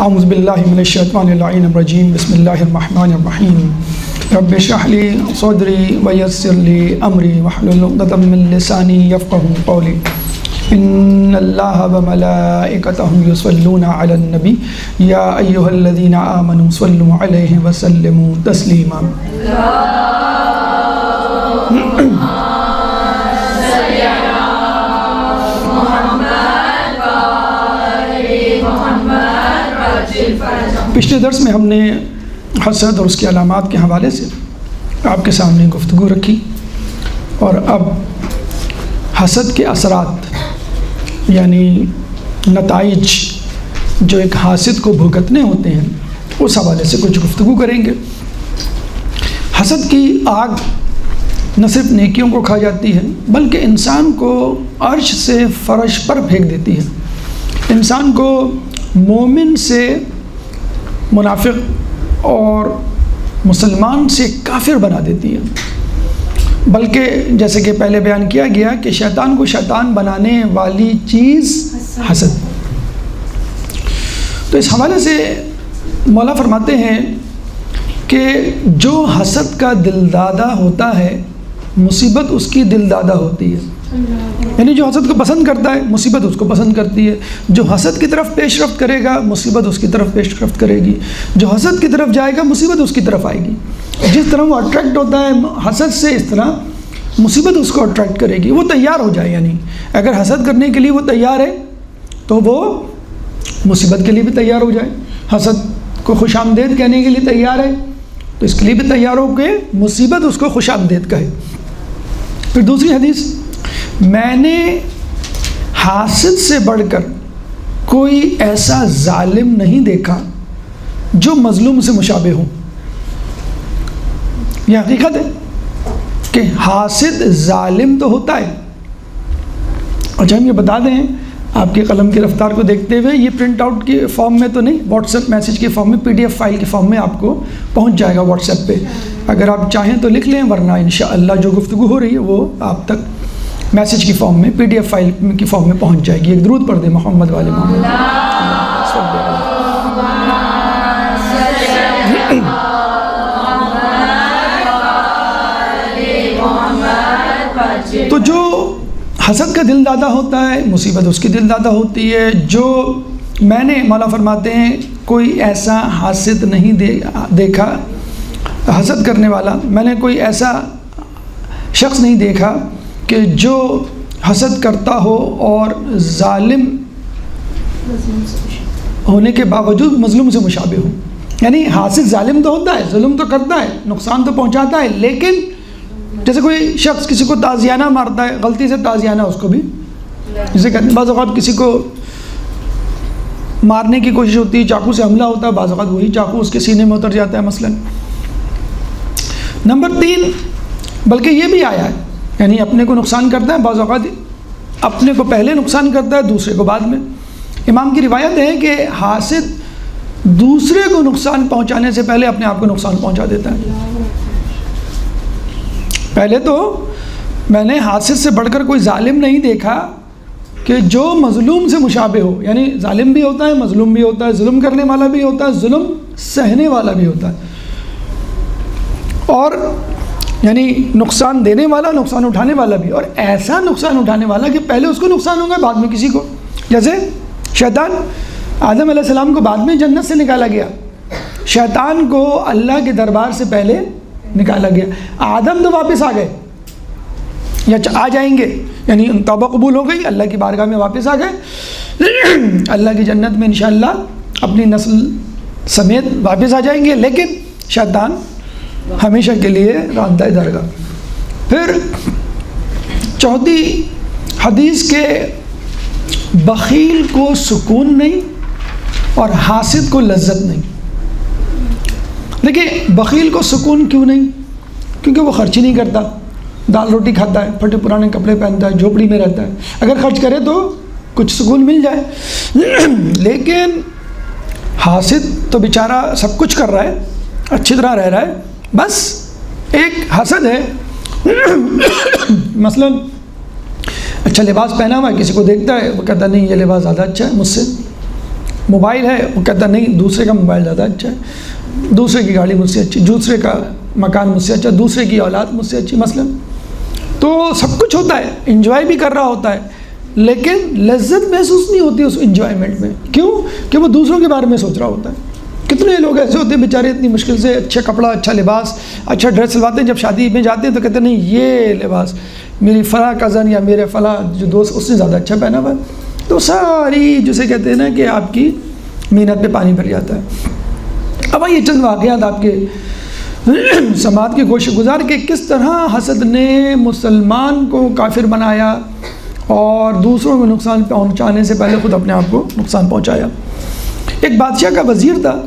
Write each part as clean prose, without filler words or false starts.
اعوذ باللہ من الشیطان اللعین الرجیم بسم اللہ الرحمن الرحیم رب اشرح لی صدری ویسر لی امری واحلل عقدۃ من لسانی یفقهوا قولی ان اللہ وملائکتہ یصلون علی النبی یا ایہا الذین آمنوا صلوا علیہ وسلموا تسلیما۔ پچھلے درس میں ہم نے حسد اور اس کے علامات کے حوالے سے آپ کے سامنے گفتگو رکھی، اور اب حسد کے اثرات یعنی نتائج جو ایک حاسد کو بھگتنے ہوتے ہیں اس حوالے سے کچھ گفتگو کریں گے۔ حسد کی آگ نہ صرف نیکیوں کو کھا جاتی ہے بلکہ انسان کو عرش سے فرش پر پھینک دیتی ہے، انسان کو مومن سے منافق اور مسلمان سے کافر بنا دیتی ہے، بلکہ جیسے کہ پہلے بیان کیا گیا کہ شیطان کو شیطان بنانے والی چیز حسد۔ تو اس حوالے سے مولا فرماتے ہیں کہ جو حسد کا دلدادہ ہوتا ہے مصیبت اس کی دلدادہ ہوتی ہے، یعنی جو حسد کو پسند کرتا ہے مصیبت اس کو پسند کرتی ہے، جو حسد کی طرف پیش رفت کرے گا مصیبت اس کی طرف پیش رفت کرے گی، جو حسد کی طرف جائے گا مصیبت اس کی طرف آئے گی۔ جس طرح وہ اٹریکٹ ہوتا ہے حسد سے اس طرح مصیبت اس کو اٹریکٹ کرے گی، وہ تیار ہو جائے، یعنی اگر حسد کرنے کے لیے وہ تیار ہے تو وہ مصیبت کے لیے بھی تیار ہو جائے، حسد کو خوش آمدید کہنے کے لیے تیار ہے تو اس کے لیے بھی تیار ہو کہ مصیبت اس کو خوش آمدید کہے۔ پھر دوسری حدیث، میں نے حاسد سے بڑھ کر کوئی ایسا ظالم نہیں دیکھا جو مظلوم سے مشابہ ہو۔ یہ حقیقت ہے کہ حاسد ظالم تو ہوتا ہے، اور ہم یہ بتا دیں آپ کے قلم کی رفتار کو دیکھتے ہوئے یہ پرنٹ آؤٹ کے فارم میں تو نہیں، واٹس ایپ میسیج کے فارم میں PDF فائل کے فارم میں آپ کو پہنچ جائے گا واٹس ایپ پہ، اگر آپ چاہیں تو لکھ لیں، ورنہ انشاءاللہ جو گفتگو ہو رہی ہے وہ آپ تک میسیج کی فارم میں PDF فائل کی فارم میں پہنچ جائے گی۔ ایک درود پڑھ دیں محمد والے محمد۔ تو جو حسد کا دل دادا ہوتا ہے مصیبت اس کی دل دادا ہوتی ہے۔ جو میں نے مولا فرماتے ہیں کوئی ایسا حاسد نہیں دیکھا، حسد کرنے والا میں نے کوئی ایسا شخص نہیں دیکھا کہ جو حسد کرتا ہو اور ظالم ہونے کے باوجود مظلوم سے مشابہ ہو۔ یعنی حاسد ظالم تو ہوتا ہے، ظلم تو کرتا ہے، نقصان تو پہنچاتا ہے، لیکن جیسے کوئی شخص کسی کو تازیانہ مارتا ہے، غلطی سے تازیانہ اس کو بھی جسے کہتے ہیں، بعض اوقات کسی کو مارنے کی کوشش ہوتی ہے، چاقو سے حملہ ہوتا ہے، بعض اوقات وہی چاقو اس کے سینے میں اتر جاتا ہے مثلا۔ نمبر 3، بلکہ یہ بھی آیا ہے یعنی اپنے کو نقصان کرتا ہے، بعض اوقات اپنے کو پہلے نقصان کرتا ہے دوسرے کو بعد میں۔ امام کی روایت ہے کہ حاسد دوسرے کو نقصان پہنچانے سے پہلے اپنے آپ کو نقصان پہنچا دیتا ہے۔ پہلے تو میں نے حاسد سے بڑھ کر کوئی ظالم نہیں دیکھا کہ جو مظلوم سے مشابہ ہو، یعنی ظالم بھی ہوتا ہے مظلوم بھی ہوتا ہے، ظلم کرنے والا بھی ہوتا ہے ظلم سہنے والا بھی ہوتا ہے، اور یعنی نقصان دینے والا نقصان اٹھانے والا بھی، اور ایسا نقصان اٹھانے والا کہ پہلے اس کو نقصان ہوگا بعد میں کسی کو۔ جیسے شیطان، آدم علیہ السلام کو بعد میں جنت سے نکالا گیا، شیطان کو اللہ کے دربار سے پہلے نکالا گیا، آدم تو واپس آ گئے یا آ جائیں گے، یعنی توبہ قبول ہو گئی، اللہ کی بارگاہ میں واپس آ گئے، اللہ کی جنت میں انشاءاللہ اپنی نسل سمیت واپس آ جائیں گے، لیکن شیطان ہمیشہ کے لیے راندہ درگاہ۔ پھر چوتھی حدیث کے بخیل کو سکون نہیں اور حاسد کو لذت نہیں۔ دیکھیں بخیل کو سکون کیوں نہیں؟ کیونکہ وہ خرچ ہی نہیں کرتا، دال روٹی کھاتا ہے، پھٹے پرانے کپڑے پہنتا ہے، جھوپڑی میں رہتا ہے، اگر خرچ کرے تو کچھ سکون مل جائے۔ لیکن حاسد تو بیچارہ سب کچھ کر رہا ہے، اچھی طرح رہ رہا ہے، بس ایک حسد ہے مثلا اچھا لباس پہنا ہوا ہے، کسی کو دیکھتا ہے وہ کہتا ہے نہیں یہ لباس زیادہ اچھا ہے مجھ سے، موبائل ہے، وہ کہتا نہیں دوسرے کا موبائل زیادہ اچھا ہے، دوسرے کی گاڑی مجھ سے اچھی، دوسرے کا مکان مجھ سے اچھا، دوسرے کی اولاد مجھ سے اچھی مثلا. تو سب کچھ ہوتا ہے، انجوائے بھی کر رہا ہوتا ہے، لیکن لذت محسوس نہیں ہوتی اس انجوائمنٹ میں. کیوں؟ کہ وہ دوسروں کے بارے میں سوچ رہا ہوتا ہے. کتنے لوگ ایسے ہوتے ہیں بیچارے اتنی مشکل سے اچھا کپڑا، اچھا لباس، اچھا ڈریس سلواتے ہیں، جب شادی میں جاتے ہیں تو کہتے ہیں نہیں یہ لباس میری فلاں کزن یا میرے فلاں جو دوست اس نے زیادہ اچھا پہنا ہوا ہے. تو ساری جسے کہتے ہیں نا کہ آپ کی محنت پہ پانی بھر جاتا ہے. اب یہ چند واقعات آپ کے سماعت کی کوشش گزار کہ کس طرح حسد نے مسلمان کو کافر بنایا اور دوسروں کو نقصان پہنچانے سے پہلے خود اپنے آپ کو نقصان پہنچایا. ایک بادشاہ کا وزیر تھا،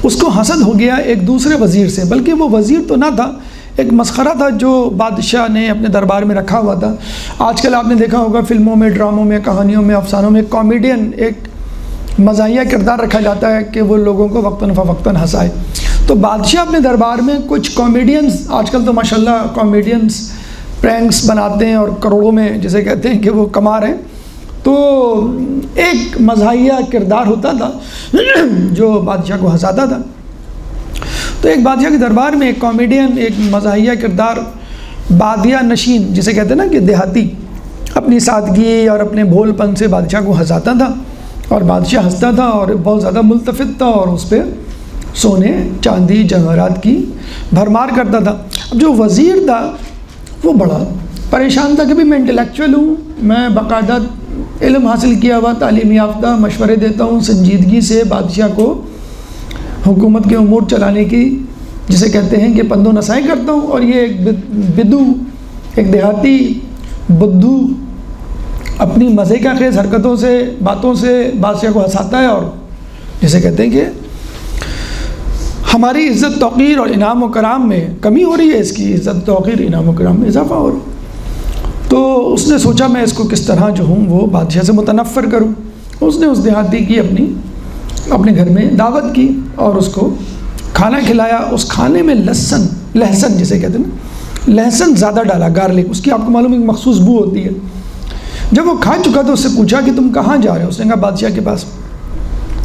اس کو حسد ہو گیا ایک دوسرے وزیر سے، بلکہ وہ وزیر تو نہ تھا، ایک مسخرہ تھا جو بادشاہ نے اپنے دربار میں رکھا ہوا تھا. آج کل آپ نے دیکھا ہوگا فلموں میں، ڈراموں میں، کہانیوں میں، افسانوں میں کامیڈین ایک مزاحیہ کردار رکھا جاتا ہے کہ وہ لوگوں کو وقتاً فوقتاً ہنسائے. تو بادشاہ اپنے دربار میں کچھ کامیڈینز، آج کل تو ماشاءاللہ کامیڈینز پرینکس بناتے ہیں اور کروڑوں میں جسے کہتے ہیں کہ وہ کما رہے ہیں. تو ایک مزاحیہ کردار ہوتا تھا جو بادشاہ کو ہنساتا تھا. تو ایک بادشاہ کے دربار میں ایک کامیڈین، ایک مزاحیہ کردار، بادیہ نشین جسے کہتے ہیں نا کہ دیہاتی، اپنی سادگی اور اپنے بھول پن سے بادشاہ کو ہنساتا تھا اور بادشاہ ہنستا تھا اور بہت زیادہ ملتفت تھا اور اس پہ سونے چاندی جواہرات کی بھرمار کرتا تھا. اب جو وزیر تھا وہ بڑا پریشان تھا کہ بھی میں انٹلیکچوئل ہوں، میں باقاعدہ علم حاصل کیا ہوا، تعلیم یافتہ، مشورے دیتا ہوں، سنجیدگی سے بادشاہ کو حکومت کے امور چلانے کی جسے کہتے ہیں کہ پند و نصائی کرتا ہوں، اور یہ ایک بدو، ایک دیہاتی بدو اپنی مزے کا خیز حرکتوں سے، باتوں سے بادشاہ کو ہنساتا ہے اور جسے کہتے ہیں کہ ہماری عزت توقیر اور انعام و کرام میں کمی ہو رہی ہے، اس کی عزت توقیر انعام و کرام میں اضافہ ہو رہا ہے. تو اس نے سوچا میں اس کو کس طرح جو ہوں وہ بادشاہ سے متنفر کروں. اس نے اس دیہاتی کی اپنے گھر میں دعوت کی اور اس کو کھانا کھلایا. اس کھانے میں لہسن جسے کہتے ہیں نا، لہسن زیادہ ڈالا، گارلک، اس کی آپ کو معلوم ایک مخصوص بو ہوتی ہے. جب وہ کھا چکا تو اس سے پوچھا کہ تم کہاں جا رہے ہو؟ اس نے کہا بادشاہ کے پاس.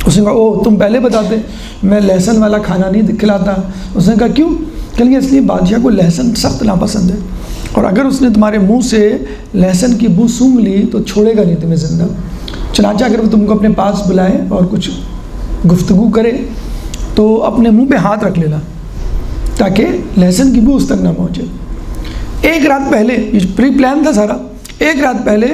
اس نے کہا او تم پہلے بتاتے، میں لہسن والا کھانا نہیں کھلاتا. اس نے کہا کیوں؟ کہ اس لیے بادشاہ کو لہسن سخت ناپسند ہے، اور اگر اس نے تمہارے منہ سے لہسن کی بو سونگھ لی تو چھوڑے گا نہیں تمہیں زندہ. چنانچہ اگر وہ تم کو اپنے پاس بلائے اور کچھ گفتگو کرے تو اپنے منہ پہ ہاتھ رکھ لینا تاکہ لہسن کی بو اس تک نہ پہنچے. ایک رات پہلے، یہ پری پلان تھا سارا، ایک رات پہلے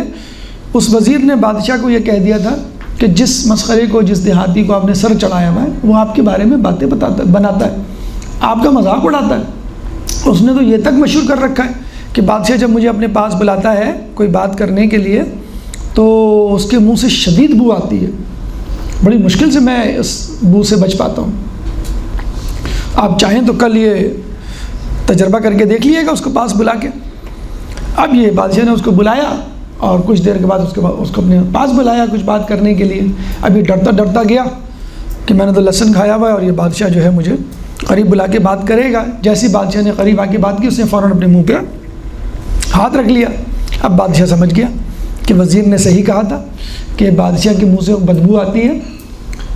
اس وزیر نے بادشاہ کو یہ کہہ دیا تھا کہ جس مسخرے کو، جس دیہاتی کو آپ نے سر چڑھایا ہوا ہے وہ آپ کے بارے میں باتیں بناتا ہے، آپ کا مذاق اڑاتا ہے. اس نے تو یہ تک مشہور کر رکھا ہے کہ بادشاہ جب مجھے اپنے پاس بلاتا ہے کوئی بات کرنے کے لیے تو اس کے منہ سے شدید بو آتی ہے، بڑی مشکل سے میں اس بو سے بچ پاتا ہوں. آپ چاہیں تو کل یہ تجربہ کر کے دیکھ لیے گا اس کو پاس بلا کے. اب یہ بادشاہ نے اس کو بلایا اور کچھ دیر کے بعد اس کو اپنے پاس بلایا کچھ بات کرنے کے لیے. ابھی ڈرتا گیا کہ میں نے تو لہسن کھایا ہوا ہے اور یہ بادشاہ جو ہے مجھے قریب بلا کے بات کرے گا. جیسی بادشاہ نے قریب آ کے بات کی اس نے فوراً اپنے منہ پہ ہاتھ رکھ لیا. اب بادشاہ سمجھ گیا کہ وزیر نے صحیح کہا تھا کہ بادشاہ کے منہ سے بدبو آتی ہے،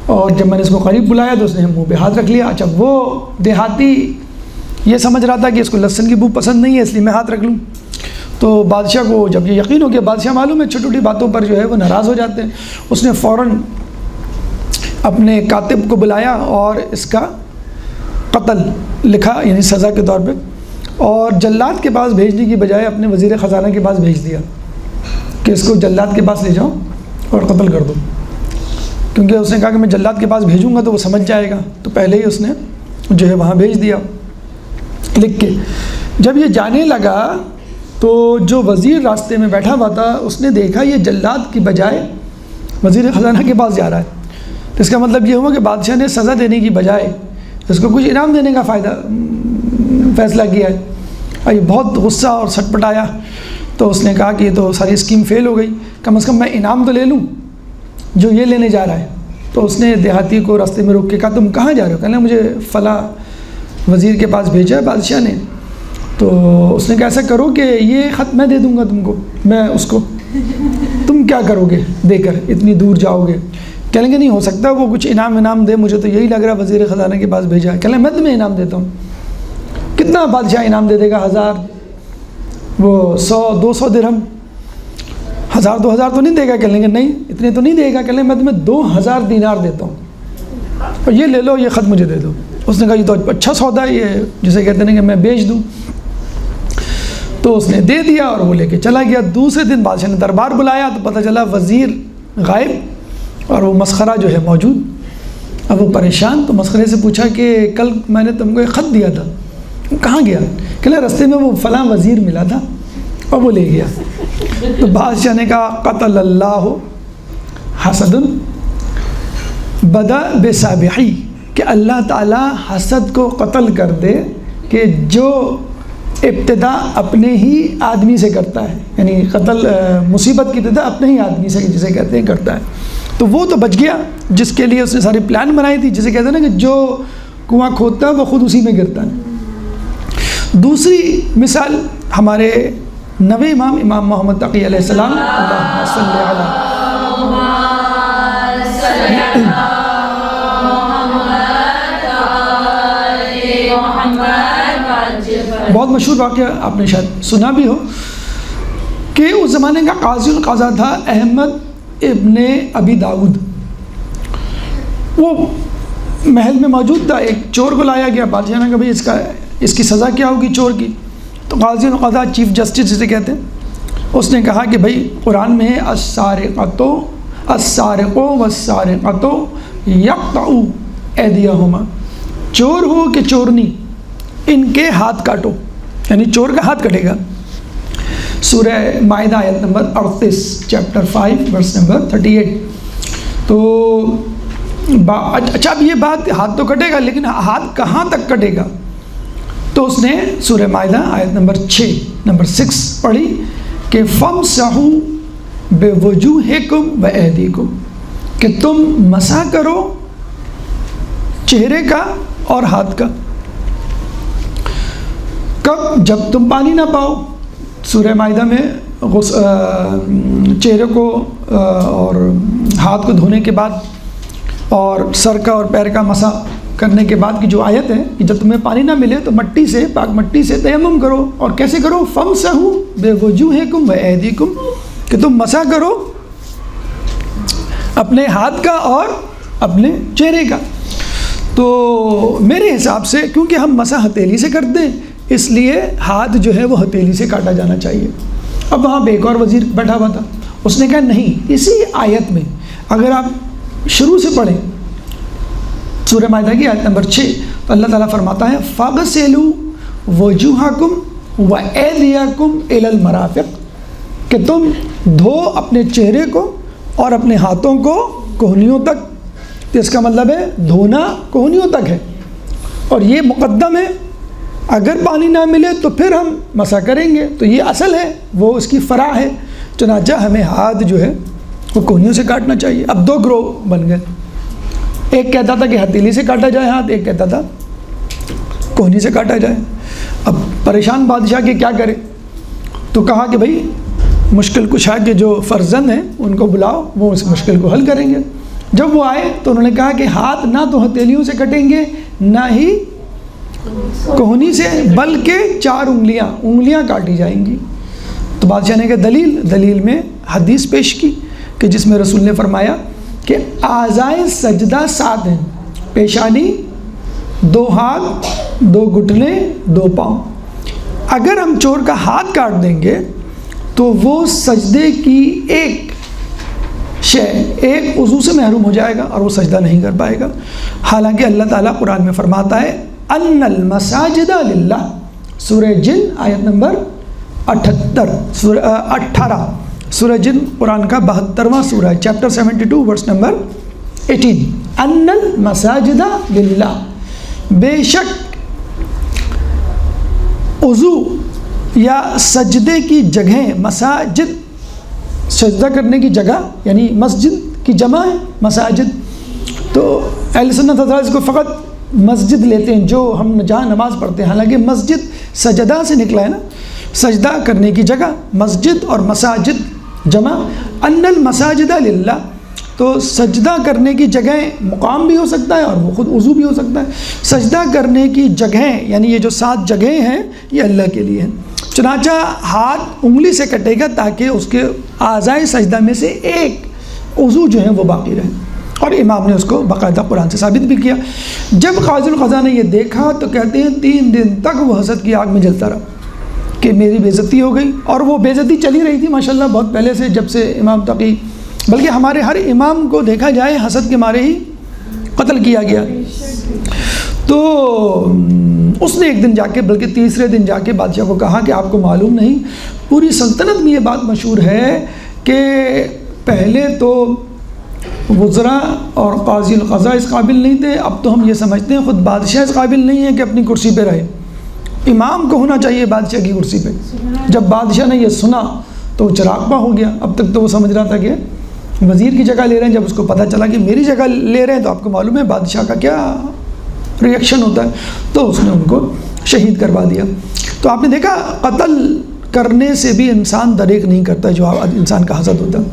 اور جب میں نے اس کو قریب بلایا تو اس نے منہ پہ ہاتھ رکھ لیا. اچھا وہ دیہاتی یہ سمجھ رہا تھا کہ اس کو لہسن کی بو پسند نہیں ہے اس لیے میں ہاتھ رکھ لوں. تو بادشاہ کو جب یہ یقین ہو گیا، بادشاہ معلوم ہے چھوٹی چھوٹی باتوں پر جو ہے وہ ناراض ہو جاتے ہیں، اس نے فوراً اپنے کاتب کو بلایا اور اس کا قتل لکھا، یعنی سزا کے طور پہ، اور جلاد کے پاس بھیجنے کی بجائے اپنے وزیر خزانہ کے پاس بھیج دیا کہ اس کو جلاد کے پاس لے جاؤ اور قتل کر دو. کیونکہ اس نے کہا کہ میں جلاد کے پاس بھیجوں گا تو وہ سمجھ جائے گا، تو پہلے ہی اس نے جو ہے وہاں بھیج دیا لکھ کے. جب یہ جانے لگا تو جو وزیر راستے میں بیٹھا ہوا تھا اس نے دیکھا یہ جلاد کی بجائے وزیر خزانہ کے پاس جا رہا ہے. تو اس کا مطلب یہ ہوا کہ بادشاہ نے سزا دینے کی بجائے اس کو کچھ انعام دینے کا فیصلہ کیا ہے. اور یہ بہت غصہ اور سٹ پٹایا. تو اس نے کہا کہ یہ تو ساری اسکیم فیل ہو گئی، کم از کم میں انعام تو لے لوں جو یہ لینے جا رہا ہے. تو اس نے دیہاتی کو راستے میں روک کے کہا تم کہاں جا رہے ہو؟ کہنے مجھے فلاں وزیر کے پاس بھیجا ہے بادشاہ نے. تو اس نے کہا ایسا کرو کہ یہ خط میں دے دوں گا تم کو، میں اس کو، تم تم کیا کرو گے دے کر اتنی دور جاؤ گے؟ کہیں گے نہیں ہو سکتا وہ کچھ انعام دے، مجھے تو یہی لگ رہا ہے وزیر خزانہ کے پاس بھیجا ہے۔ کہیں میں تمہیں انعام دیتا ہوں۔ کتنا بادشاہ انعام دے دے گا؟ 1000، وہ 100 200 درہم، 1000 2000 تو نہیں دے گا؟ کہیں گے نہیں اتنے تو نہیں دے گا۔ کہیں میں تمہیں 2000 دینار دیتا ہوں اور یہ لے لو، یہ خط مجھے دے دو۔ اس نے کہا یہ تو اچھا سودا ہے، یہ جسے کہتے ہیں کہ میں بیچ دوں۔ تو اس نے دے دیا اور وہ لے کے چلا گیا۔ دوسرے دن بادشاہ نے دربار بلایا تو پتہ چلا وزیر غائب اور وہ مسخرہ جو ہے موجود۔ اب وہ پریشان، تو مسخرے سے پوچھا کہ کل میں نے تم کو ایک خط دیا تھا، کہاں گیا؟ کہ رستے میں وہ فلاں وزیر ملا تھا اور وہ لے گیا۔ تو بادشاہ نے کہا قتل اللہ حسد بدا بسابحی، کہ اللہ تعالیٰ حسد کو قتل کر دے کہ جو ابتدا اپنے ہی آدمی سے کرتا ہے، یعنی قتل مصیبت کی ابتدا اپنے ہی آدمی سے جسے کہتے ہیں کرتا ہے۔ تو وہ تو بچ گیا جس کے لیے اس نے ساری پلان بنائی تھی، جسے کہتے ہیں نا کہ جو کنواں کھودتا ہے وہ خود اسی میں گرتا ہے۔ دوسری مثال ہمارے نویں امام امام محمد تقی علیہ السلام، اللہم صلی علی بہت مشہور واقعہ آپ نے شاید سنا بھی ہو کہ اس زمانے کا قاضی القضا تھا احمد ابن ابی داؤد۔ وہ محل میں موجود تھا، ایک چور کو لایا گیا۔ بادشاہ نے کہا بھائی اس کی سزا کیا ہوگی چور کی؟ تو قاضی القضا چیف جسٹس جسے کہتے ہیں، اس نے کہا کہ بھائی قرآن میں ہے السارق والسارقۃ یقطعوا ایدیہما، چور ہو کہ چورنی ان کے ہاتھ کاٹو، یعنی چور کا ہاتھ کٹے گا۔ سورہ مائدہ آیت نمبر 38، چیپٹر 5 ورس نمبر 38۔ تو اچھا اب یہ بات ہاتھ تو کٹے گا لیکن ہاتھ کہاں تک کٹے گا؟ تو اس نے سورہ مائدہ آیت نمبر 6 پڑھی کہ فَامْسَحُوا بِوُجُوهِكُمْ وَأَيْدِيكُمْ، کہ تم مسح کرو چہرے کا اور ہاتھ کا۔ کب؟ جب تم پانی نہ پاؤ۔ سورہ مائدہ میں چہرے کو اور ہاتھ کو دھونے کے بعد اور سر کا اور پیر کا مسح کرنے کے بعد کی جو آیت ہے کہ جب تمہیں پانی نہ ملے تو مٹی سے، پاک مٹی سے تیمم کرو۔ اور کیسے کرو؟ فَامْسَحُوا بِوُجُوهِكُمْ وَأَيْدِيكُمْ، کہ تم مسح کرو اپنے ہاتھ کا اور اپنے چہرے کا۔ تو میرے حساب سے کیونکہ ہم مسح ہتھیلی سے کرتے ہیں اس لیے ہاتھ جو ہے وہ ہتھیلی سے کاٹا جانا چاہیے۔ اب وہاں پہ ایک اور وزیر بیٹھا ہوا تھا، اس نے کہا نہیں، اسی آیت میں اگر آپ شروع سے پڑھیں سورہ مائدہ کی آیت نمبر 6 تو اللہ تعالیٰ فرماتا ہے فَاغْسِلُوا وُجُوهَكُمْ وَأَيْدِيَكُمْ إِلَى الْمَرَافِقِ، کہ تم دھو اپنے چہرے کو اور اپنے ہاتھوں کو کوہنیوں تک۔ تو اس کا مطلب ہے دھونا کوہنیوں تک ہے اور یہ مقدم ہے، اگر پانی نہ ملے تو پھر ہم مسح کریں گے۔ تو یہ اصل ہے، وہ اس کی فرع ہے، چنانچہ ہمیں ہاتھ جو ہے وہ کوہنیوں سے کاٹنا چاہیے۔ اب دو گروہ بن گئے، ایک کہتا تھا کہ ہتھیلی سے کاٹا جائے ہاتھ، ایک کہتا تھا کوہنی سے کاٹا جائے۔ اب پریشان بادشاہ کہ کیا کرے؟ تو کہا کہ بھائی مشکل کشا کے جو فرزند ہیں ان کو بلاؤ، وہ اس مشکل کو حل کریں گے۔ جب وہ آئے تو انہوں نے کہا کہ ہاتھ نہ تو ہتھیلیوں سے کٹیں گے نہ ہی کوہنی سے، بلکہ 4 انگلیاں کاٹی جائیں گی۔ تو بادشاہ نے کہا دلیل میں حدیث پیش کی کہ جس میں رسول نے فرمایا کہ اعضائے سجدہ 7 ہیں، پیشانی، 2 ہاتھ، 2 گھٹنے، 2 پاؤں۔ اگر ہم چور کا ہاتھ کاٹ دیں گے تو وہ سجدے کی ایک عضو سے محروم ہو جائے گا اور وہ سجدہ نہیں کر پائے گا۔ حالانکہ اللہ تعالیٰ قرآن میں فرماتا ہے ان المساجد للہ، سورہ جن آیت نمبر 18، سورہ جن قرآن کا 72واں سورہ ہے، چیپٹر 72 ورس نمبر 18۔ ان المساجد للہ، بے شک عضو یا سجدے کی جگہیں، مساجد سجدہ کرنے کی جگہ یعنی مسجد کی جمع ہے مساجد۔ تو اہل سنت حضرات اس کو فقط مسجد لیتے ہیں جو ہم جہاں نماز پڑھتے ہیں، حالانکہ مسجد سجدہ سے نکلا ہے نا، سجدہ کرنے کی جگہ۔ مسجد اور مساجد جمع ان المساجد للہ، تو سجدہ کرنے کی جگہیں مقام بھی ہو سکتا ہے اور وہ خود عضو بھی ہو سکتا ہے. سجدہ کرنے کی جگہیں یعنی یہ جو 7 جگہیں ہیں یہ اللہ کے لیے ہیں. چنانچہ ہاتھ انگلی سے کٹے گا تاکہ اس کے اعضائے سجدہ میں سے ایک عضو جو ہیں وہ باقی رہے، اور امام نے اس کو باقاعدہ قرآن سے ثابت بھی کیا. جب قاضی القضاء نے یہ دیکھا تو کہتے ہیں 3 دن تک وہ حسد کی آگ میں جلتا رہا کہ میری بے عزتی ہو گئی، اور وہ بے عزتی چلی رہی تھی ماشاءاللہ بہت پہلے سے، جب سے امام تقی، بلکہ ہمارے ہر امام کو دیکھا جائے حسد کے مارے ہی قتل کیا گیا. تو اس نے ایک دن جا کے، بلکہ تیسرے دن جا کے بادشاہ کو کہا کہ آپ کو معلوم نہیں، پوری سلطنت میں یہ بات مشہور ہے کہ پہلے تو وزراء اور قاضی القضاء اس قابل نہیں تھے، اب تو ہم یہ سمجھتے ہیں خود بادشاہ اس قابل نہیں ہے کہ اپنی کرسی پہ رہے، امام کو ہونا چاہیے بادشاہ کی کرسی پہ. جب بادشاہ نے یہ سنا تو وہ چراغ پا ہو گیا. اب تک تو وہ سمجھ رہا تھا کہ وزیر کی جگہ لے رہے ہیں، جب اس کو پتہ چلا کہ میری جگہ لے رہے ہیں تو آپ کو معلوم ہے بادشاہ کا کیا ری ایکشن ہوتا ہے، تو اس نے ان کو شہید کروا دیا. تو آپ نے دیکھا قتل کرنے سے بھی انسان دریغ نہیں کرتا جو انسان کا حسد ہوتا ہے.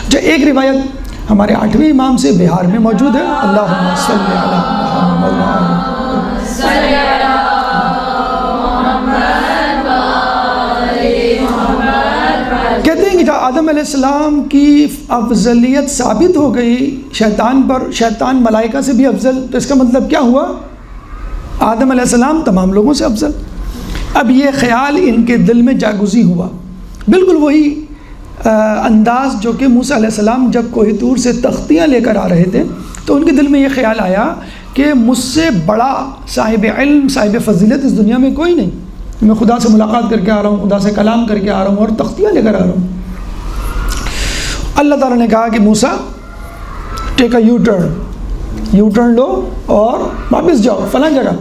جو ایک روایت ہمارے 8ویں امام سے بہار میں موجود ہے، اللہم صلی علی محمد. کہتے ہیں کہ جب آدم علیہ السلام کی افضلیت ثابت ہو گئی شیطان پر، شیطان ملائکہ سے بھی افضل، تو اس کا مطلب کیا ہوا؟ آدم علیہ السلام تمام لوگوں سے افضل. اب یہ خیال ان کے دل میں جاگزی ہوا، بالکل وہی انداز جو کہ موسیٰ علیہ السلام جب کوہ طور سے تختیاں لے کر آ رہے تھے تو ان کے دل میں یہ خیال آیا کہ مجھ سے بڑا صاحب علم، صاحب فضیلت اس دنیا میں کوئی نہیں. میں خدا سے ملاقات کر کے آ رہا ہوں، خدا سے کلام کر کے آ رہا ہوں اور تختیاں لے کر آ رہا ہوں. اللہ تعالیٰ نے کہا کہ موسیٰ ٹیک اے یو ٹرن لو اور واپس جاؤ فلاں جگہ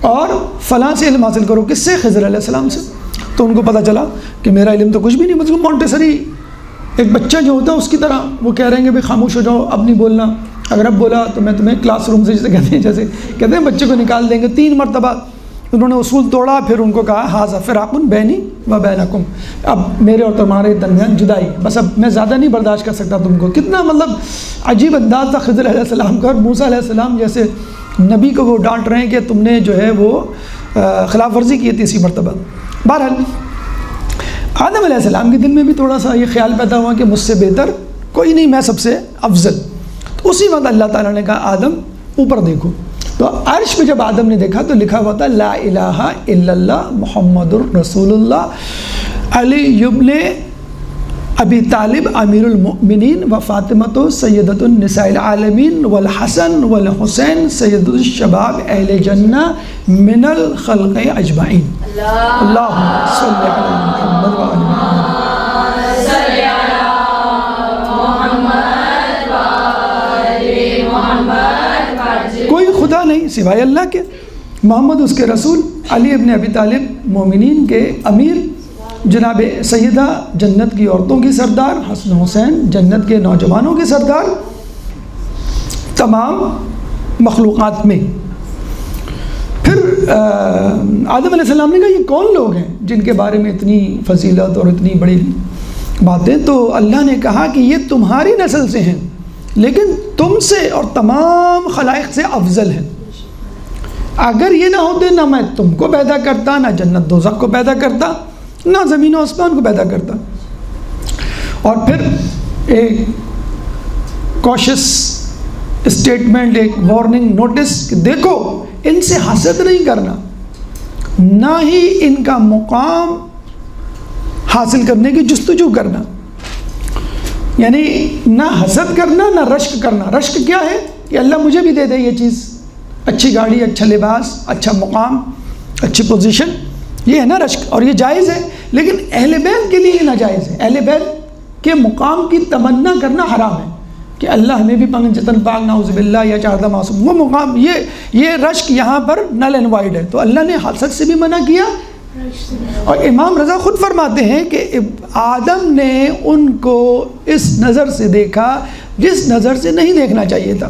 اور فلاں سے علم حاصل کرو. کس سے؟ خضر علیہ السلام سے. تو ان کو پتہ چلا کہ میرا علم تو کچھ بھی نہیں، مطلب مونٹیسری ایک بچہ جو ہوتا ہے اس کی طرح وہ کہہ رہے ہیں کہ بھائی خاموش ہو جاؤ، اب نہیں بولنا، اگر اب بولا تو میں تمہیں کلاس روم سے جیسے کہتے ہیں بچے کو نکال دیں گے. 3 مرتبہ انہوں نے اصول توڑا، پھر ان کو کہا ھذا فراق بینی و بینکم، اب میرے اور تمہارے درمیان جدائی، بس اب میں زیادہ نہیں برداشت کر سکتا تم کو. کتنا مطلب عجیب انداز تھا خضر علیہ السلام کا، اور موسیٰ علیہ السلام جیسے نبی کو وہ ڈانٹ رہے ہیں کہ تم نے جو ہے وہ خلاف ورزی کی ہے 3 مرتبہ. بہرحال آدم علیہ السلام کے دل میں بھی تھوڑا سا یہ خیال پیدا ہوا کہ مجھ سے بہتر کوئی نہیں، میں سب سے افضل. تو اسی وقت اللہ تعالیٰ نے کہا آدم اوپر دیکھو. تو عرش پہ جب آدم نے دیکھا تو لکھا ہوا تھا لا الہ الا اللہ محمد الرسول اللہ علی ابن ابی طالب امیر المؤمنین و فاطمۃ سیدۃ النساء العالمین والحسن والحسین سید الشباب اہل جنہ من الخلق اجمعین. اللہم صلی علی محمد و آل محمد. کوئی خدا نہیں سوائے اللہ کے، محمد اس کے رسول، علی ابن ابی طالب مومنین کے امیر، جناب سیدہ جنت کی عورتوں کی سردار، حسن حسین جنت کے نوجوانوں کی سردار، تمام مخلوقات میں. پھر آدم علیہ السلام نے کہا یہ کون لوگ ہیں جن کے بارے میں اتنی فضیلت اور اتنی بڑی باتیں؟ تو اللہ نے کہا کہ یہ تمہاری نسل سے ہیں لیکن تم سے اور تمام خلائق سے افضل ہیں. اگر یہ نہ ہوتے نہ میں تم کو پیدا کرتا، نہ جنت دوزخ کو پیدا کرتا، نہ زمین و آسمان کو پیدا کرتا. اور پھر ایک کوشش اسٹیٹمنٹ، ایک وارننگ نوٹس کہ دیکھو ان سے حسد نہیں کرنا، نہ ہی ان کا مقام حاصل کرنے کی جستجو کرنا. یعنی نہ حسد کرنا نہ رشک کرنا. رشک کیا ہے کہ اللہ مجھے بھی دے دے یہ چیز، اچھی گاڑی، اچھا لباس، اچھا مقام، اچھی پوزیشن، یہ ہے نا رشک، اور یہ جائز ہے. لیکن اہل بیت کے لیے یہ ناجائز ہے. اہل بیت کے مقام کی تمنا کرنا حرام ہے کہ اللہ ہمیں بھی پنجتن پاک نعوذ باللہ یا چاردہ معصوم، وہ مقام، یہ رشک یہاں پر نل اینڈ وائڈ ہے. تو اللہ نے حسد سے بھی منع کیا. اور امام رضا خود فرماتے ہیں کہ آدم نے ان کو اس نظر سے دیکھا جس نظر سے نہیں دیکھنا چاہیے تھا،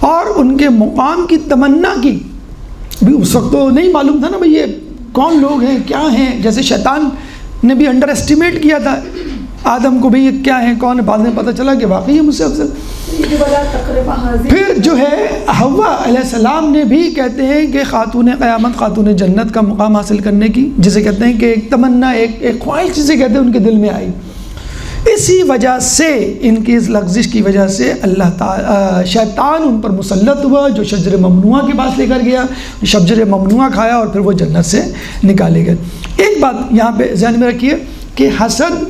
اور ان کے مقام کی تمنا کی. بھی اس وقت تو نہیں معلوم تھا نا بھئی یہ کون لوگ ہیں، کیا ہیں. جیسے شیطان نے بھی انڈر اسٹیمیٹ کیا تھا آدم کو بھی یہ کیا ہے کون ہے، بعد میں پتہ چلا کہ واقعی یہ مجھ سے افضل۔ پھر جو ہے حوا علیہ السلام نے بھی کہتے ہیں کہ خاتون قیامت، خاتون جنت کا مقام حاصل کرنے کی، جسے کہتے ہیں کہ ایک تمنا، ایک خواہش جسے کہتے ہیں، ان کے دل میں آئی۔ اسی وجہ سے، ان کی اس لغزش کی وجہ سے اللہ تعالی شیطان ان پر مسلط ہوا، جو شجر ممنوعہ کے پاس لے کر گیا، شجر ممنوعہ کھایا اور پھر وہ جنت سے نکالے گئے۔ ایک بات یہاں پہ ذہن میں رکھیے کہ حسد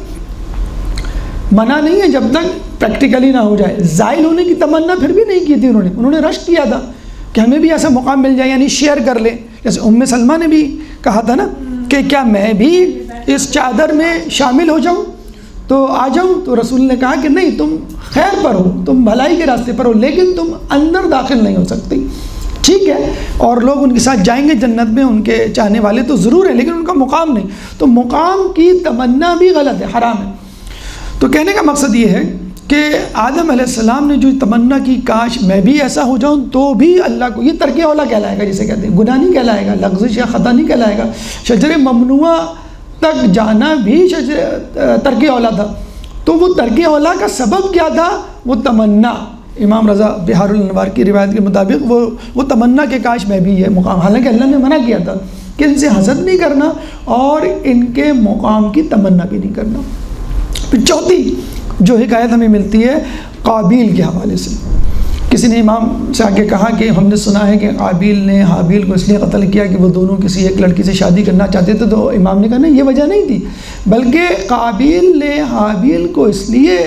منع نہیں ہے جب تک پریکٹیکلی نہ ہو جائے۔ زائل ہونے کی تمنا پھر بھی نہیں کی تھی انہوں نے رشک کیا تھا کہ ہمیں بھی ایسا مقام مل جائے، یعنی شیئر کر لیں، جیسے ام سلمہ نے بھی کہا تھا نا کہ کیا میں بھی اس چادر میں شامل ہو جاؤں تو آ جاؤں، تو رسول نے کہا کہ نہیں، تم خیر پر ہو، تم بھلائی کے راستے پر ہو، لیکن تم اندر داخل نہیں ہو سکتی، ٹھیک ہے؟ اور لوگ ان کے ساتھ جائیں گے جنت میں، ان کے چاہنے والے تو ضرور ہیں، لیکن ان کا مقام نہیں، تو مقام کی تمنا بھی غلط ہے، حرام ہے۔ تو کہنے کا مقصد یہ ہے کہ آدم علیہ السلام نے جو تمنا کی کاش میں بھی ایسا ہو جاؤں، تو بھی اللہ کو، یہ ترک اولا کہلائے گا، جسے کہتے ہیں گناہ نہیں کہلائے گا، لغزش یا خطا نہیں کہلائے گا۔ شجر ممنوعہ تک جانا بھی ترک اولا تھا، تو وہ ترک اولا کا سبب کیا تھا؟ وہ تمنا۔ امام رضا بہار الانوار کی روایت کے مطابق وہ تمنا کہ کاش میں بھی یہ مقام، حالانکہ اللہ نے منع کیا تھا کہ ان سے حسد نہیں کرنا اور ان کے مقام کی تمنا بھی نہیں کرنا۔ پھر چوتھی جو حکایت ہمیں ملتی ہے قابیل کے حوالے سے، کسی نے امام سے آگے کہا کہ ہم نے سنا ہے کہ قابیل نے حابیل کو اس لیے قتل کیا کہ وہ دونوں کسی ایک لڑکی سے شادی کرنا چاہتے تھے، تو امام نے کہا نہیں، یہ وجہ نہیں تھی، بلکہ قابیل نے حابیل کو اس لیے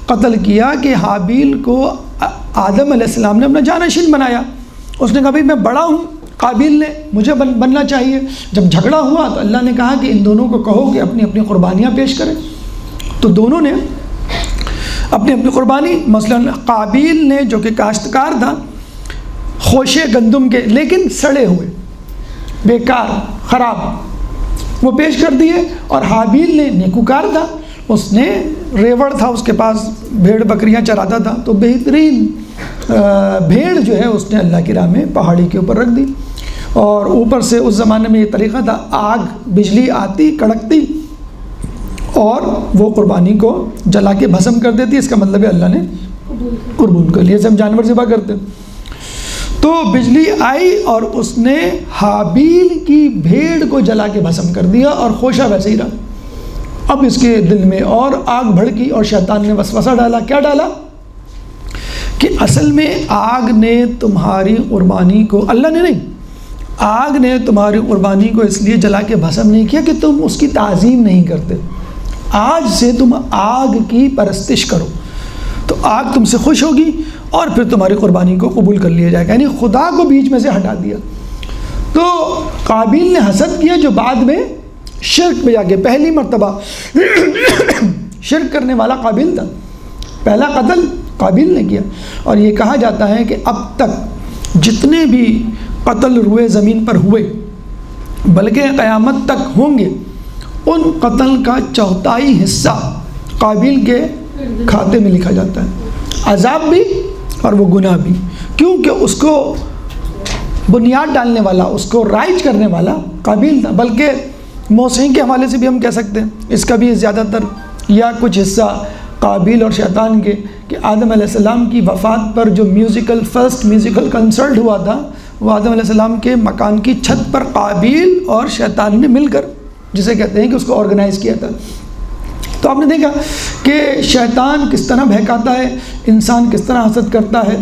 قتل کیا کہ حابیل کو آدم علیہ السلام نے اپنا جانشین بنایا۔ اس نے کہا بھائی میں بڑا ہوں، قابیل نے مجھے بننا چاہیے۔ جب جھگڑا ہوا تو اللہ نے کہا کہ ان دونوں کو کہو کہ اپنی اپنی قربانیاں پیش کریں، تو دونوں نے اپنی اپنی قربانی، مثلا قابیل نے جو کہ کاشتکار تھا، خوشے گندم کے لیکن سڑے ہوئے، بیکار، خراب، وہ پیش کر دیے، اور حابیل نے نیکوکار تھا، اس نے ریوڑ تھا، اس کے پاس بھیڑ بکریاں چراتا تھا، تو بہترین بھیڑ جو ہے اس نے اللہ کی راہ میں پہاڑی کے اوپر رکھ دی، اور اوپر سے اس زمانے میں یہ طریقہ تھا، آگ بجلی آتی کڑکتی اور وہ قربانی کو جلا کے بھسم کر دیتی، اس کا مطلب ہے اللہ نے قبول کر لیا، جیسے ہم جانور ذبح کرتے ہیں۔ تو بجلی آئی اور اس نے حابیل کی بھیڑ کو جلا کے بھسم کر دیا، اور خوشہ ویسے ہی رہا۔ اب اس کے دل میں اور آگ بھڑکی، اور شیطان نے وسوسہ ڈالا۔ کیا ڈالا؟ کہ اصل میں آگ نے تمہاری قربانی کو، اللہ نے نہیں، آگ نے تمہاری قربانی کو اس لیے جلا کے بھسم نہیں کیا کہ تم اس کی تعظیم نہیں کرتے، آج سے تم آگ کی پرستش کرو، تو آگ تم سے خوش ہوگی اور پھر تمہاری قربانی کو قبول کر لیا جائے گا، یعنی خدا کو بیچ میں سے ہٹا دیا۔ تو قابیل نے حسد کیا، جو بعد میں شرک میں جا کے پہلی مرتبہ شرک کرنے والا قابیل تھا، پہلا قتل قابیل نے کیا۔ اور یہ کہا جاتا ہے کہ اب تک جتنے بھی قتل روئے زمین پر ہوئے، بلکہ قیامت تک ہوں گے، ان قتل کا چوتھائی حصہ قابیل کے کھاتے میں لکھا جاتا ہے، عذاب بھی اور وہ گناہ بھی، کیونکہ اس کو بنیاد ڈالنے والا، اس کو رائج کرنے والا قابیل تھا۔ بلکہ موسیقی کے حوالے سے بھی ہم کہہ سکتے ہیں، اس کا بھی زیادہ تر یا کچھ حصہ قابیل اور شیطان کے، کہ آدم علیہ السلام کی وفات پر جو فرسٹ میوزیکل کنسرٹ ہوا تھا، وہ آدم علیہ السلام کے مکان کی چھت پر قابیل اور شیطان نے مل کر، جسے کہتے ہیں کہ اس کو آرگنائز کیا تھا۔ تو آپ نے دیکھا کہ شیطان کس طرح بہکاتا ہے، انسان کس طرح حسد کرتا ہے،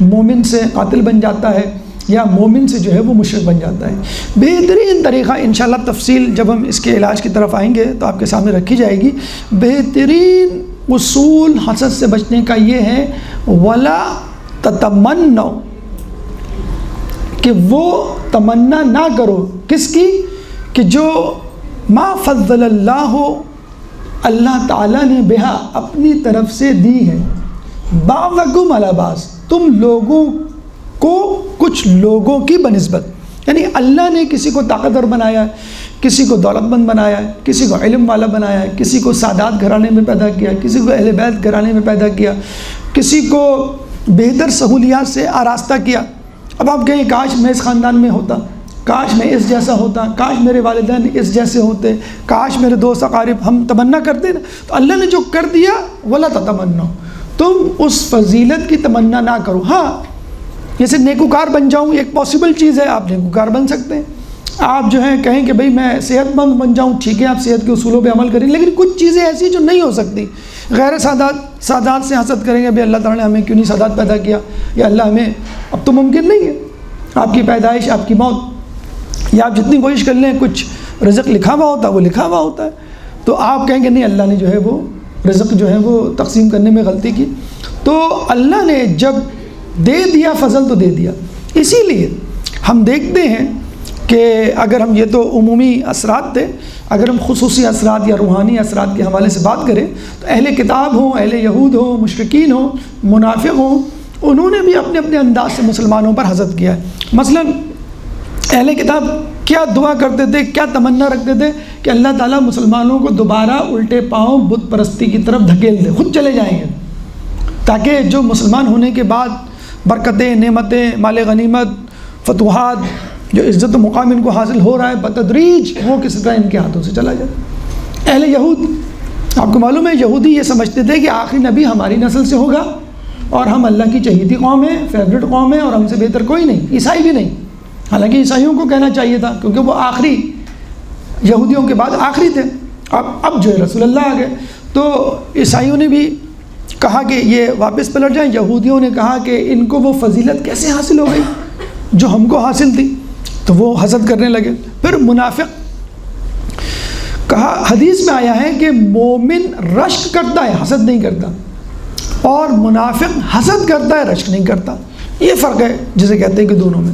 مومن سے قاتل بن جاتا ہے یا مومن سے جو ہے وہ مشرک بن جاتا ہے۔ بہترین طریقہ انشاءاللہ تفصیل جب ہم اس کے علاج کی طرف آئیں گے تو آپ کے سامنے رکھی جائے گی۔ بہترین اصول حسد سے بچنے کا یہ ہے وَلَا تَتَمَنَّوْا، کہ وہ تمنا نہ کرو، کس کی؟ کہ جو ما فضل اللہ تعالیٰ نے بہا، اپنی طرف سے دی ہے، بعضکم علی بعض، تم لوگوں کو کچھ لوگوں کی بنسبت، یعنی اللہ نے کسی کو طاقتور بنایا ہے، کسی کو دولت مند بنایا ہے، کسی کو علم والا بنایا ہے، کسی کو سادات گھرانے میں پیدا کیا، کسی کو اہل بیت گھرانے میں پیدا کیا، کسی کو بہتر سہولیات سے آراستہ کیا۔ اب آپ کہیں کاش میں اس خاندان میں ہوتا، کاش میں اس جیسا ہوتا، کاش میرے والدین اس جیسے ہوتے، کاش میرے دوست اقارب، ہم تمنا کرتے نا، تو اللہ نے جو کر دیا ولا تتمنوا، تم اس فضیلت کی تمنا نہ کرو۔ ہاں جیسے نیکوکار بن جاؤں ایک پاسبل چیز ہے، آپ نیکوکار بن سکتے ہیں، آپ جو ہیں کہیں کہ بھئی میں صحت مند بن جاؤں، ٹھیک ہے آپ صحت کے اصولوں پہ عمل کریں، لیکن کچھ چیزیں ایسی جو نہیں ہو سکتی۔ غیر سادات سے حسد کریں گے بھئی اللہ تعالیٰ نے ہمیں کیوں نہیں سادات پیدا کیا، یا اللہ ہمیں، اب تو ممکن نہیں ہے، آپ کی پیدائش، آپ کی موت، یا آپ جتنی کوشش کر لیں کچھ رزق لکھا ہوا ہوتا ہے، وہ لکھا ہوا ہوتا ہے، تو آپ کہیں گے نہیں اللہ نے جو ہے وہ رزق جو ہے وہ تقسیم کرنے میں غلطی کی۔ تو اللہ نے جب دے دیا فضل تو دے دیا، اسی لیے ہم دیکھتے ہیں کہ اگر ہم، یہ تو عمومی اثرات تھے، اگر ہم خصوصی اثرات یا روحانی اثرات کے حوالے سے بات کریں تو اہل کتاب ہوں، اہل یہود ہوں، مشرکین ہوں، منافق ہوں، انہوں نے بھی اپنے اپنے انداز سے مسلمانوں پر حسد کیا ہے۔ مثلا اہل کتاب کیا دعا کرتے تھے، کیا تمنا رکھتے تھے کہ اللہ تعالیٰ مسلمانوں کو دوبارہ الٹے پاؤں بت پرستی کی طرف دھکیل دے، خود چلے جائیں گے، تاکہ جو مسلمان ہونے کے بعد برکتیں، نعمتیں، مال غنیمت، فتوحات، جو عزت و مقام ان کو حاصل ہو رہا ہے بتدریج، وہ کس طرح ان کے ہاتھوں سے چلا جائے۔ اہل یہود، آپ کو معلوم ہے یہودی یہ سمجھتے تھے کہ آخری نبی ہماری نسل سے ہوگا اور ہم اللہ کی چہیتی قوم ہیں، فیوریٹ قوم ہے، اور ہم سے بہتر کوئی نہیں، عیسائی بھی نہیں، حالانکہ عیسائیوں کو کہنا چاہیے تھا کیونکہ وہ آخری، یہودیوں کے بعد آخری تھے۔ اب جو ہے رسول اللہ آ گئے، تو عیسائیوں نے بھی کہا کہ یہ واپس پلٹ جائیں، یہودیوں نے کہا کہ ان کو وہ فضیلت کیسے حاصل ہو گئی جو ہم کو حاصل تھی، تو وہ حسد کرنے لگے۔ پھر منافق، کہا حدیث میں آیا ہے کہ مومن رشک کرتا ہے، حسد نہیں کرتا، اور منافق حسد کرتا ہے، رشک نہیں کرتا، یہ فرق ہے جسے کہتے ہیں کہ دونوں میں۔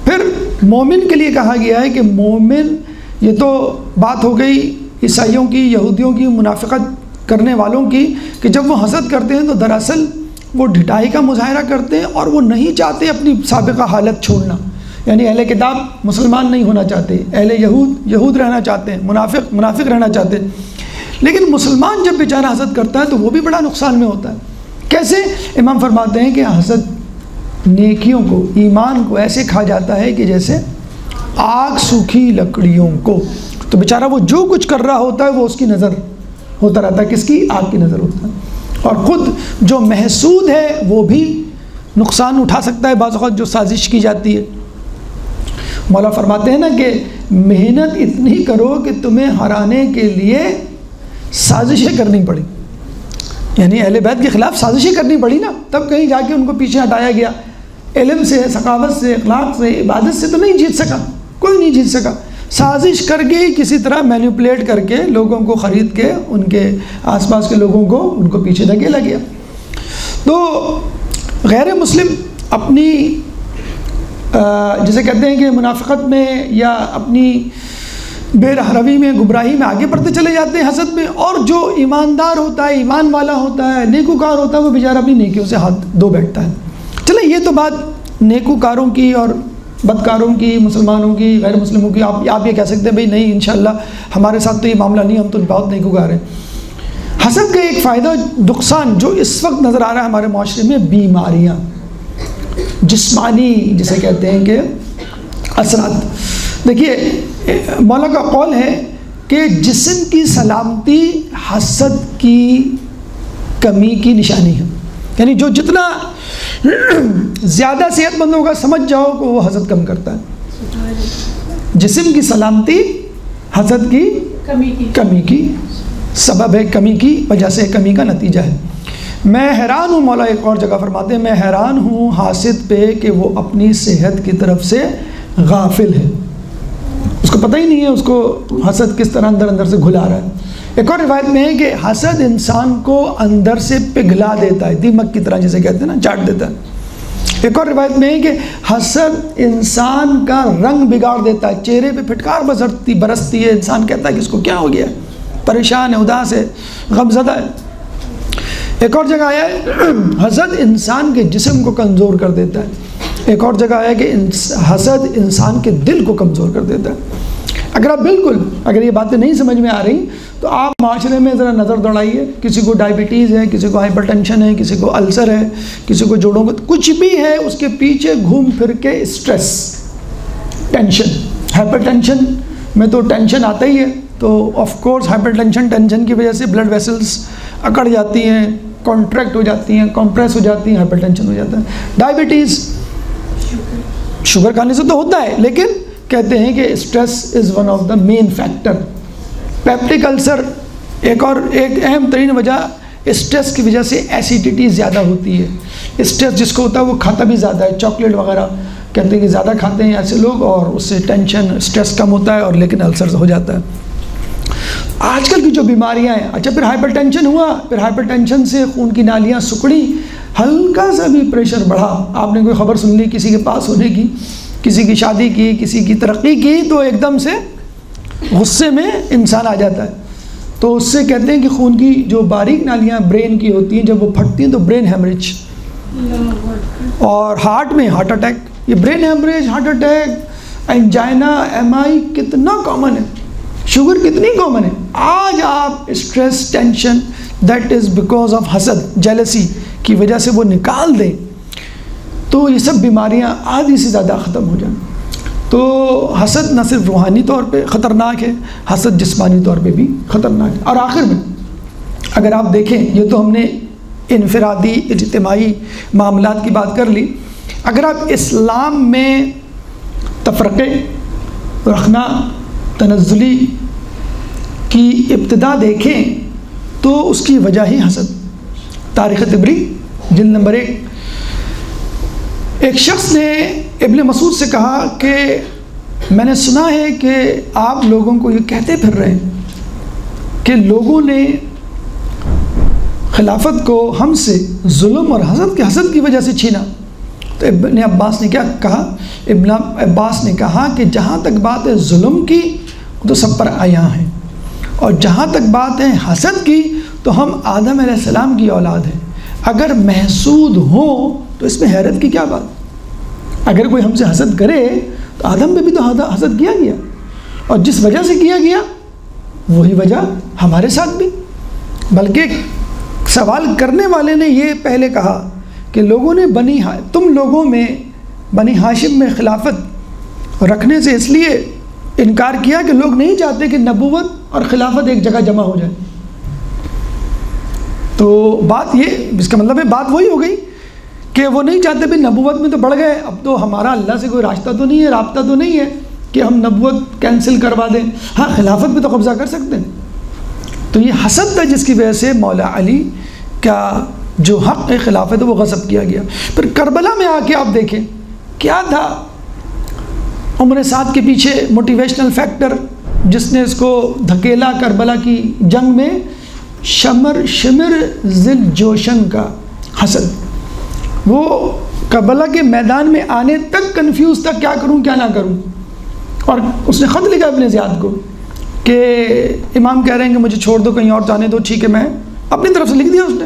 پھر مومن کے لیے کہا گیا ہے کہ مومن، یہ تو بات ہو گئی عیسائیوں کی، یہودیوں کی، منافقت کرنے والوں کی، کہ جب وہ حسد کرتے ہیں تو دراصل وہ ڈھٹائی کا مظاہرہ کرتے ہیں اور وہ نہیں چاہتے اپنی سابقہ حالت چھوڑنا، یعنی اہل کتاب مسلمان نہیں ہونا چاہتے، اہل یہود رہنا چاہتے ہیں، منافق رہنا چاہتے ہیں، لیکن مسلمان جب بیچارہ حسد کرتا ہے تو وہ بھی بڑا نقصان میں ہوتا ہے۔ کیسے؟ امام فرماتے ہیں کہ حسد نیکیوں کو، ایمان کو ایسے کھا جاتا ہے کہ جیسے آگ سوکھی لکڑیوں کو، تو بیچارہ وہ جو کچھ کر رہا ہوتا ہے وہ اس کی نظر ہوتا رہتا ہے، کس کی؟ آگ کی نظر ہوتا ہے، اور خود جو محسود ہے وہ بھی نقصان اٹھا سکتا ہے بعض اوقات جو سازش کی جاتی ہے۔ مولا فرماتے ہیں نا کہ محنت اتنی کرو کہ تمہیں ہرانے کے لیے سازشیں کرنی پڑی، یعنی اہل بیت کے خلاف سازشیں کرنی پڑی نا، تب کہیں جا کے ان کو پیچھے ہٹایا گیا۔ علم سے، ثقافت سے، اخلاق سے، عبادت سے تو نہیں جیت سکا، کوئی نہیں جیت سکا، سازش کر کے کسی طرح مینیپولیٹ کر کے لوگوں کو خرید کے ان کے آس پاس کے لوگوں کو ان کو پیچھے دھکیلا گیا۔ تو غیر مسلم اپنی جسے کہتے ہیں کہ منافقت میں یا اپنی بے رہروی میں، گمراہی میں آگے بڑھتے چلے جاتے ہیں حسد میں، اور جو ایماندار ہوتا ہے، ایمان والا ہوتا ہے، نیکوکار ہوتا ہے، وہ بیچارہ اپنی نیکیوں سے ہاتھ دھو بیٹھتا ہے۔ چلے یہ تو بات نیکوکاروں کی اور بدکاروں کی، مسلمانوں کی، غیر مسلموں کی، آپ یہ کہہ سکتے ہیں بھئی نہیں انشاءاللہ ہمارے ساتھ تو یہ معاملہ نہیں، ہم تو بہت نیکوکار ہیں۔ حسد کا ایک فائدہ، نقصان جو اس وقت نظر آ رہا ہے ہمارے معاشرے میں، بیماریاں، جسمانی جسے کہتے ہیں کہ اثرات۔ دیکھیے مولا کا قول ہے کہ جسم کی سلامتی حسد کی کمی کی نشانی ہے، یعنی جو جتنا زیادہ صحت مند ہوگا سمجھ جاؤ کہ وہ حسد کم کرتا ہے۔ جسم کی سلامتی حسد کی کمی کی سبب ہے، کمی کی وجہ سے، کمی کا نتیجہ ہے۔ میں حیران ہوں، مولا ایک اور جگہ فرماتے ہیں، میں حیران ہوں حاسد پہ کہ وہ اپنی صحت کی طرف سے غافل ہے، اس کو پتہ ہی نہیں ہے اس کو حسد کس طرح اندر سے گھلا رہا ہے۔ ایک اور روایت میں ہے کہ حسد انسان کو اندر سے پگھلا دیتا ہے، دیمک کی طرح جسے کہتے ہیں نا، چاٹ دیتا ہے۔ ایک اور روایت میں ہے کہ حسد انسان کا رنگ بگاڑ دیتا ہے، چہرے پہ پھٹکار برستی ہے، انسان کہتا ہے کہ اس کو کیا ہو گیا، پریشان ہے، اداس ہے، غمزدہ ہے۔ ایک اور جگہ آیا ہے حسد انسان کے جسم کو کمزور کر دیتا ہے۔ ایک اور جگہ آیا ہے کہ حسد انسان کے دل کو کمزور کر دیتا ہے۔ اگر یہ باتیں نہیں سمجھ میں آ رہی تو آپ معاشرے میں ذرا نظر دوڑائیے، کسی کو ڈائبٹیز ہے، کسی کو ہائپر ٹینشن ہے، کسی کو السر ہے، کسی کو جوڑوں کو، کچھ بھی ہے، اس کے پیچھے گھوم پھر کے اسٹریس، ٹینشن، ہائپر ٹینشن میں تو ٹینشن آتا ہی ہے، تو آف کورس ہائپر ٹینشن کی وجہ سے بلڈ ویسلز اکڑ جاتی ہیں، کانٹریکٹ ہو جاتی ہیں، کمپریس ہو جاتی ہیں، ہائپر ٹینشن ہو جاتا ہے۔ ڈائبٹیز، شوگر کھانے سے تو ہوتا ہے، لیکن کہتے ہیں کہ stress is one of the main factor. Peptic ulcer ایک اہم ترین وجہ اسٹریس کی وجہ سے ایسیڈیٹی زیادہ ہوتی ہے۔ اسٹریس جس کو ہوتا ہے وہ کھاتا بھی زیادہ ہے، چاکلیٹ وغیرہ کہتے ہیں کہ زیادہ کھاتے ہیں ایسے لوگ، اور اس سے ٹینشن اسٹریس کم ہوتا ہے، اور لیکن السر ہو جاتا ہے۔ آج کل کی جو بیماریاں ہیں، اچھا پھر ہائپر ٹینشن ہوا، پھر ہائپر ٹینشن سے خون کی نالیاں سکڑی، ہلکا سا بھی پریشر بڑھا، آپ نے کوئی خبر سن لی کسی کے پاس ہونے کی، کسی کی شادی کی، کسی کی ترقی کی، تو ایک دم سے غصے میں انسان آ جاتا ہے۔ تو اس سے کہتے ہیں کہ خون کی جو باریک نالیاں برین کی ہوتی ہیں جب وہ پھٹتی ہیں تو برین ہیمریج، اور ہارٹ میں ہارٹ اٹیک، یہ brain haemorrhage, heart attack, angina, M آئی کتنا کامن ہے، شوگر کتنی کامن ہے۔ آج آپ stress, tension, that is because of حسد، جیلسی کی وجہ سے وہ نکال دیں تو یہ سب بیماریاں آدھی سے زیادہ ختم ہو جائیں۔ تو حسد نہ صرف روحانی طور پہ خطرناک ہے، حسد جسمانی طور پہ بھی خطرناک ہے۔ اور آخر میں اگر آپ دیکھیں، یہ تو ہم نے انفرادی اجتماعی معاملات کی بات کر لی، اگر آپ اسلام میں تفرقے رکھنا، تنزلی کی ابتدا دیکھیں تو اس کی وجہ ہی حسد۔ تاریخ طبری جلد نمبر 1، ایک شخص نے ابن مسعود سے کہا کہ میں نے سنا ہے کہ آپ لوگوں کو یہ کہتے پھر رہے ہیں کہ لوگوں نے خلافت کو ہم سے ظلم اور حسد کی وجہ سے چھینا۔ تو ابن عباس نے کیا کہا؟ ابن عباس نے کہا کہ جہاں تک بات ہے ظلم کی تو سب پر عیاں ہیں، اور جہاں تک بات ہے حسد کی تو ہم آدم علیہ السلام کی اولاد ہیں، اگر محسود ہوں تو اس میں حیرت کی کیا بات؟ اگر کوئی ہم سے حسد کرے تو آدم پہ بھی تو حسد کیا گیا، اور جس وجہ سے کیا گیا وہی وجہ ہمارے ساتھ بھی۔ بلکہ سوال کرنے والے نے یہ پہلے کہا کہ لوگوں نے تم لوگوں میں بنی ہاشم میں خلافت رکھنے سے اس لیے انکار کیا کہ لوگ نہیں چاہتے کہ نبوت اور خلافت ایک جگہ جمع ہو جائے۔ تو بات یہ، اس کا مطلب ہے بات وہی ہو گئی کہ وہ نہیں چاہتے بھی نبوت میں تو بڑھ گئے، اب تو ہمارا اللہ سے کوئی راستہ تو نہیں ہے، رابطہ تو نہیں ہے کہ ہم نبوت کینسل کروا دیں، ہاں خلافت پہ تو قبضہ کر سکتے ہیں۔ تو یہ حسد تھا جس کی وجہ سے مولا علی کا جو حق خلافت ہے وہ غصب کیا گیا۔ پھر کربلا میں آ کے آپ دیکھیں کیا تھا عمر سعد کے پیچھے موٹیویشنل فیکٹر جس نے اس کو دھکیلا کربلا کی جنگ میں؟ شمر ذل جوشن کا حسد۔ وہ کربلا کے میدان میں آنے تک کنفیوز تھا کیا کروں کیا نہ کروں، اور اس نے خط لکھا ابن زیاد کو کہ امام کہہ رہے ہیں کہ مجھے چھوڑ دو کہیں اور جانے دو، ٹھیک ہے، میں اپنی طرف سے لکھ دیا اس نے۔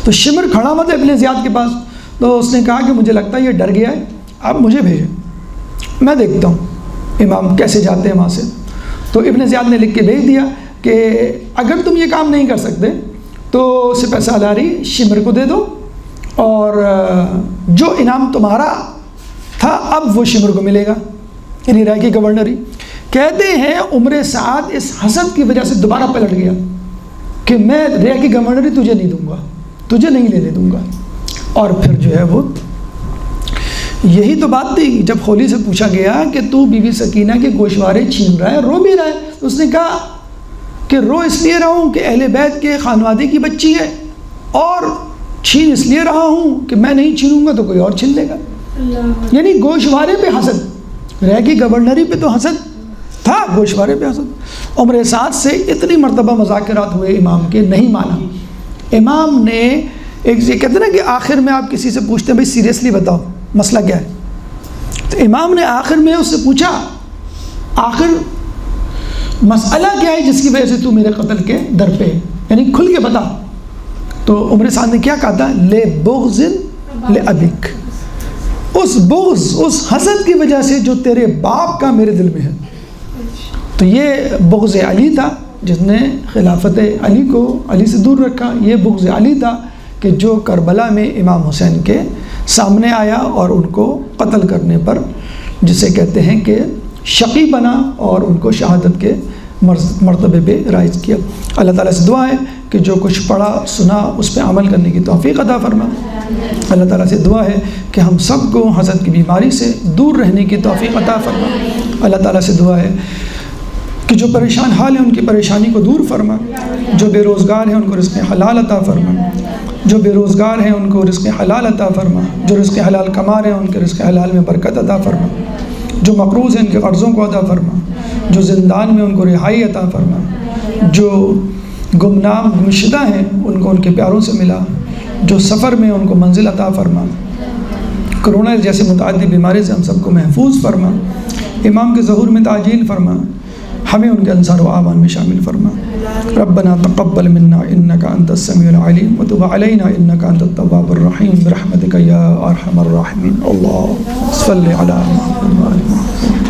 تو شمر کھڑا ہوا تھا ابن زیاد کے پاس، تو اس نے کہا کہ مجھے لگتا ہے یہ ڈر گیا ہے، آپ مجھے بھیجیں، میں دیکھتا ہوں امام کیسے جاتے ہیں وہاں سے۔ تو ابن زیاد نے لکھ کے بھیج دیا کہ اگر تم یہ کام نہیں کر سکتے تو سپہ سالاری شمر کو دے دو، اور جو انعام تمہارا تھا اب وہ شمر کو ملے گا، یعنی رائے کی گورنری۔ کہتے ہیں عمر سعد اس حسد کی وجہ سے دوبارہ پلٹ گیا کہ میں رائے کی گورنری تجھے نہیں دوں گا، تجھے نہیں لینے دوں گا۔ اور پھر جو ہے وہ یہی تو بات تھی جب خولی سے پوچھا گیا کہ تو بی بی سکینہ کے گوشوارے چھین رہا ہے، رو بھی رہا ہے، تو اس نے کہا کہ رو اس لیے رہا ہوں کہ اہل بیت کے خانوادے کی بچی ہے، اور چھین اس لیے رہا ہوں کہ میں نہیں چھینوں گا تو کوئی اور چھین لے گا۔ یعنی گوشوارے پہ حسد، رہ کی گورنری پہ تو حسد تھا، گوشوارے پہ حسد۔ عمر سعد سے اتنی مرتبہ مذاکرات ہوئے امام کے، نہیں مانا۔ امام نے ایک یہ کہتے ہیں نا کہ آخر میں آپ کسی سے پوچھتے ہیں بھائی سیریسلی بتاؤ مسئلہ کیا ہے، تو امام نے آخر میں اس سے پوچھا آخر مسئلہ کیا ہے جس کی وجہ سے تو میرے قتل کے در پہ ہے، یعنی کھل کے بتا۔ تو عمر سعد نے کیا کہا تھا؟ لے بغض لابک، اس بغض، اس حسد کی وجہ سے جو تیرے باپ کا میرے دل میں ہے۔ تو یہ بغض علی تھا جس نے خلافت علی کو علی سے دور رکھا، یہ بغض علی تھا کہ جو کربلا میں امام حسین کے سامنے آیا اور ان کو قتل کرنے پر جسے کہتے ہیں کہ شقی بنا اور ان کو شہادت کے مرتبے پہ رائز کیا۔ اللہ تعالیٰ سے دعا ہے کہ جو کچھ پڑھا سنا اس پہ عمل کرنے کی توفیق عطا فرما۔ اللہ تعالیٰ سے دعا ہے کہ ہم سب کو حسد کی بیماری سے دور رہنے کی توفیق عطا فرما۔ اللہ تعالیٰ سے دعا ہے کہ جو پریشان حال ہیں ان کی پریشانی کو دور فرما، جو بے روزگار ہیں ان کو رزق حلال عطا فرما، جو بے روزگار ہیں ان کو رزق حلال عطا فرما، جو رزق حلال کما رہے ہیں ان کے رزق حلال میں برکت عطا فرما، جو مقروض ہیں ان کے قرضوں کو عطا فرما، جو زندان میں ان کو رہائی عطا فرما، جو گمنام گمشدہ ہیں ان کو ان کے پیاروں سے ملا، جو سفر میں ان کو منزل عطا فرما، کرونا جیسے متعدی بیماری سے ہم سب کو محفوظ فرما، امام کے ظہور میں تعجیل فرما، ہمیں ان کے انصار و اعوان میں شامل فرما۔ ربنا تقبل منا انك انت السميع العليم وتب علينا انك انت التواب الرحيم برحمتك يا ارحم الراحمين۔ اللهم صل على محمد وعلى محمد۔